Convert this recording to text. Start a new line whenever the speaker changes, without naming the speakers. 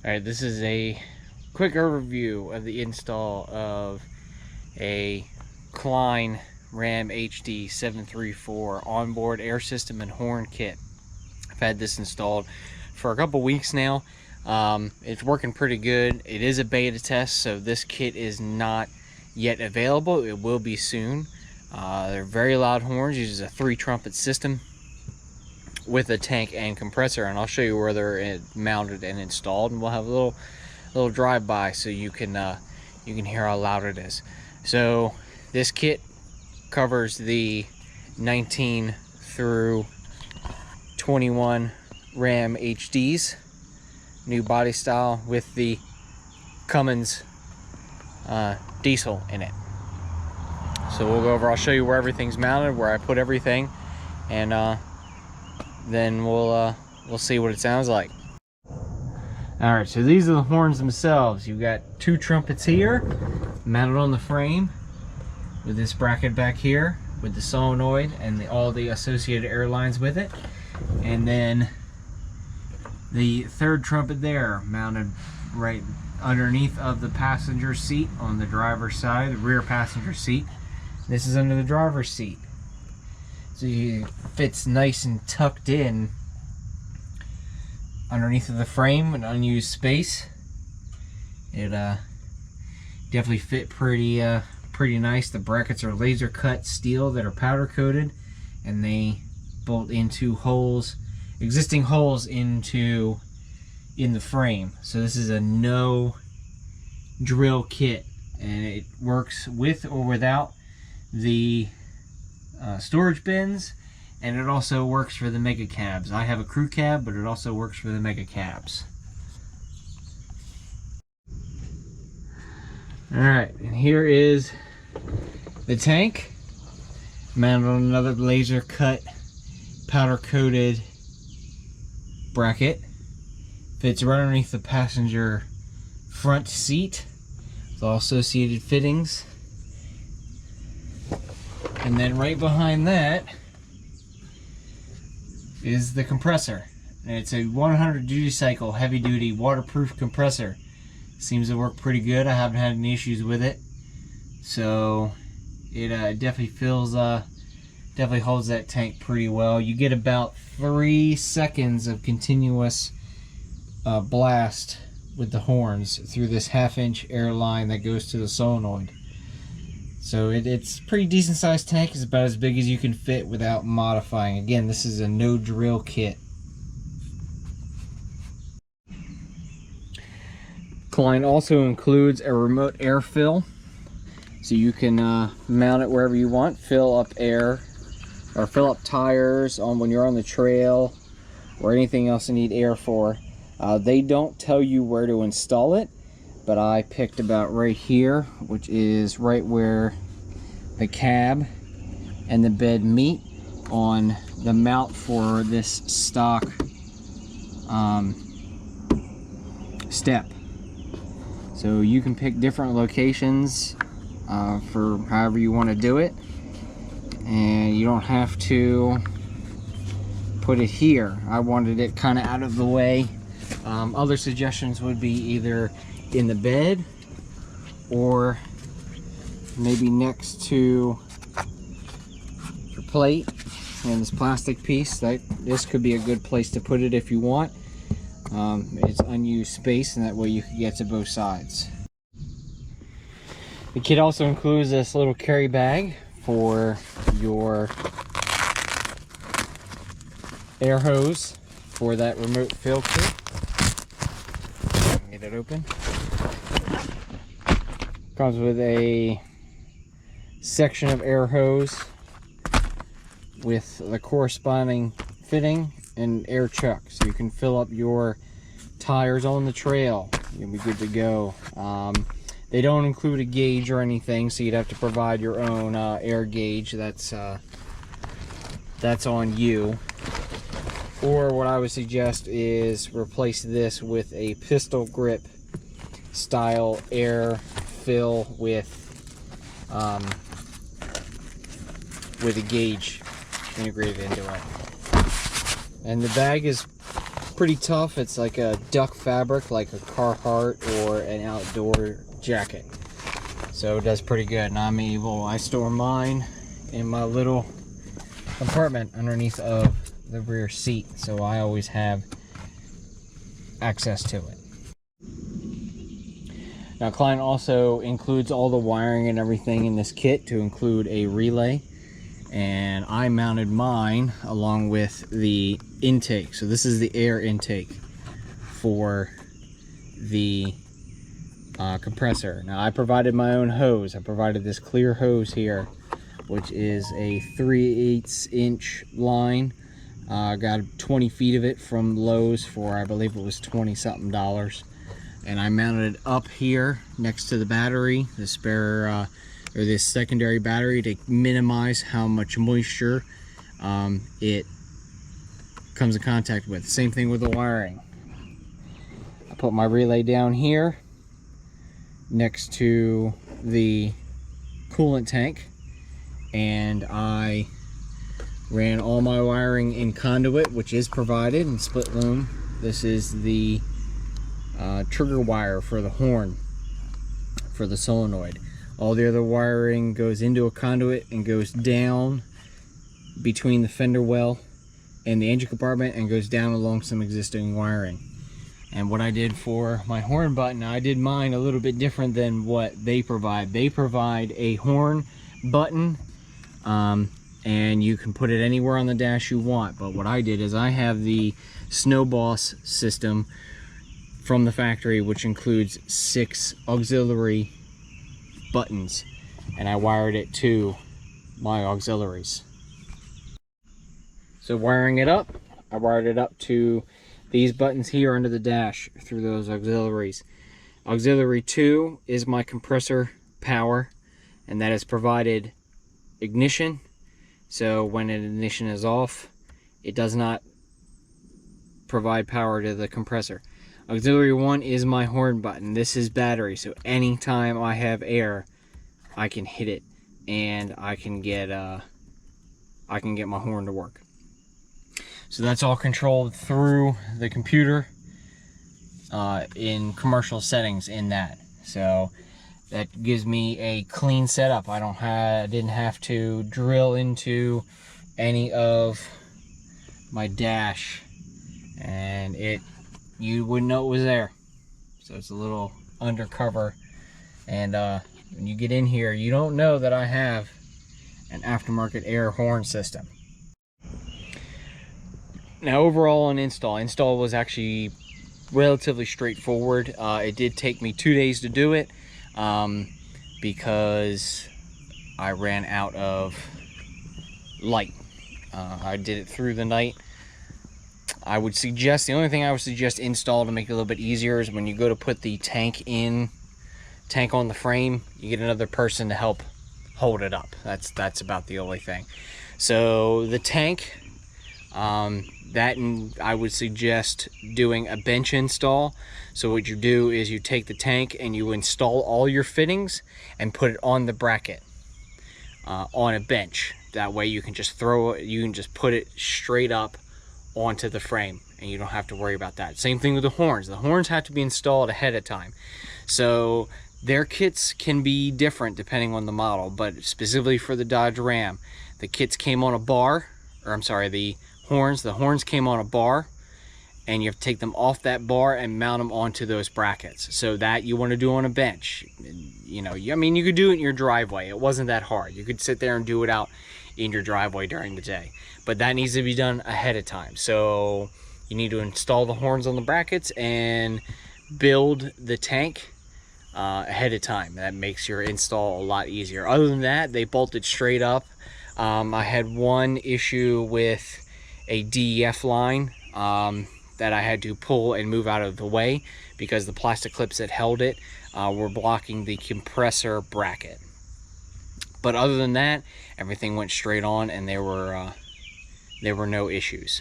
Alright, this is a quick overview of the install of a Kleinn RAMHD734 onboard air system and horn kit. I've had this installed for a couple weeks now. It's working pretty good. It is a beta test, so this kit is not yet available. It will be soon. They're very loud horns. Uses a 3-trumpet system with a tank and compressor, and I'll show you where they're mounted and installed, and we'll have a little drive-by so you can hear how loud it is. So this kit covers the 19 through 21 Ram HDs, new body style with the Cummins diesel in it. So we'll go over, I'll show you where everything's mounted, where I put everything, and then we'll see what it sounds like. Alright, so these are the horns themselves. You've got 2 trumpets here mounted on the frame with this bracket back here with the solenoid and all the associated air lines with it, and then the 3rd trumpet there mounted right underneath of the passenger seat on the driver's side, the rear passenger seat. This is under the driver's seat, so it fits nice and tucked in underneath of the frame, an unused space. It definitely fit pretty nice. The brackets are laser cut steel that are powder coated, and they bolt into holes, existing holes in the frame. So this is a no drill kit, and it works with or without the storage bins, and it also works for the mega cabs. I have a crew cab, but it also works for the mega cabs. Alright, and here is the tank mounted on another laser cut powder coated bracket. Fits right underneath the passenger front seat with all associated fittings. And then right behind that is the compressor. And it's a 100 duty cycle heavy duty waterproof compressor. Seems to work pretty good. I haven't had any issues with it. So it definitely definitely holds that tank pretty well. You get about 3 seconds of continuous blast with the horns through this 1/2-inch air line that goes to the solenoid. So it's a pretty decent sized tank. It's about as big as you can fit without modifying. Again, this is a no drill kit. Kleinn also includes a remote air fill, so you can mount it wherever you want, fill up air or fill up tires on when you're on the trail or anything else you need air for. They don't tell you where to install it, but I picked about right here, which is right where the cab and the bed meet on the mount for this stock step. So you can pick different locations for however you want to do it, and you don't have to put it here. I wanted it kind of out of the way. Other suggestions would be either in the bed or maybe next to your plate and this plastic piece. This could be a good place to put it if you want. It's unused space, and that way you can get to both sides. The kit also includes this little carry bag for your air hose for that remote fill kit. Get it open. Comes with a section of air hose with the corresponding fitting and air chuck, so you can fill up your tires on the trail. You'll be good to go. They don't include a gauge or anything, so you'd have to provide your own air gauge. That's on you. Or what I would suggest is replace this with a pistol grip style air fill with a gauge integrated into it. And the bag is pretty tough. It's like a duck fabric, like a Carhartt or an outdoor jacket. So it does pretty good. And I store mine in my little compartment underneath of the rear seat, so I always have access to it. Now Kleinn also includes all the wiring and everything in this kit to include a relay, and I mounted mine along with the intake. So this is the air intake for the compressor. Now I provided my own hose. I provided this clear hose here, which is a 3/8 inch line. Got 20 feet of it from Lowe's for, I believe it was 20 something dollars. And I mounted it up here next to the battery, the spare or this secondary battery, to minimize how much moisture it comes in contact with. Same thing with the wiring. I put my relay down here next to the coolant tank, and I ran all my wiring in conduit, which is provided in split loom. This is the trigger wire for the horn for the solenoid. All the other wiring goes into a conduit and goes down between the fender well and the engine compartment and goes down along some existing wiring. And what I did for my horn button, I did mine a little bit different than what they provide. They provide a horn button, and you can put it anywhere on the dash you want. But what I did is I have the Snow Boss system from the factory, which includes 6 auxiliary buttons, and I wired it to my auxiliaries. So wiring it up, I wired it up to these buttons here under the dash through those auxiliaries. Auxiliary 2 is my compressor power, and that has provided ignition. So when an ignition is off, it does not provide power to the compressor. Auxiliary 1 is my horn button. This is battery, so anytime I have air, I can hit it and I can get my horn to work. So that's all controlled through the computer in commercial settings in that. So that gives me a clean setup. I didn't have to drill into any of my dash, and you wouldn't know it was there. So it's a little undercover, and when you get in here, you don't know that I have an aftermarket air horn system. Now overall on install was actually relatively straightforward. It did take me 2 days to do it because I ran out of light. I did it through the night. The only thing I would suggest install to make it a little bit easier is when you go to put the tank on the frame, you get another person to help hold it up. That's about the only thing. So the tank, I would suggest doing a bench install. So what you do is you take the tank and you install all your fittings and put it on the bracket on a bench. That way you can just put it straight up onto the frame and you don't have to worry about that. Same thing with the horns. The horns have to be installed ahead of time. So their kits can be different depending on the model, but specifically for the Dodge Ram, the kits came on a bar, the horns came on a bar, and you have to take them off that bar and mount them onto those brackets. So that you want to do on a bench. You could do it in your driveway. It wasn't that hard. You could sit there and do it out in your driveway during the day, but that needs to be done ahead of time. So you need to install the horns on the brackets and build the tank ahead of time. That makes your install a lot easier. Other than that, they bolted straight up. I had one issue with a DEF line that I had to pull and move out of the way because the plastic clips that held it were blocking the compressor bracket. But other than that, everything went straight on and there were no issues.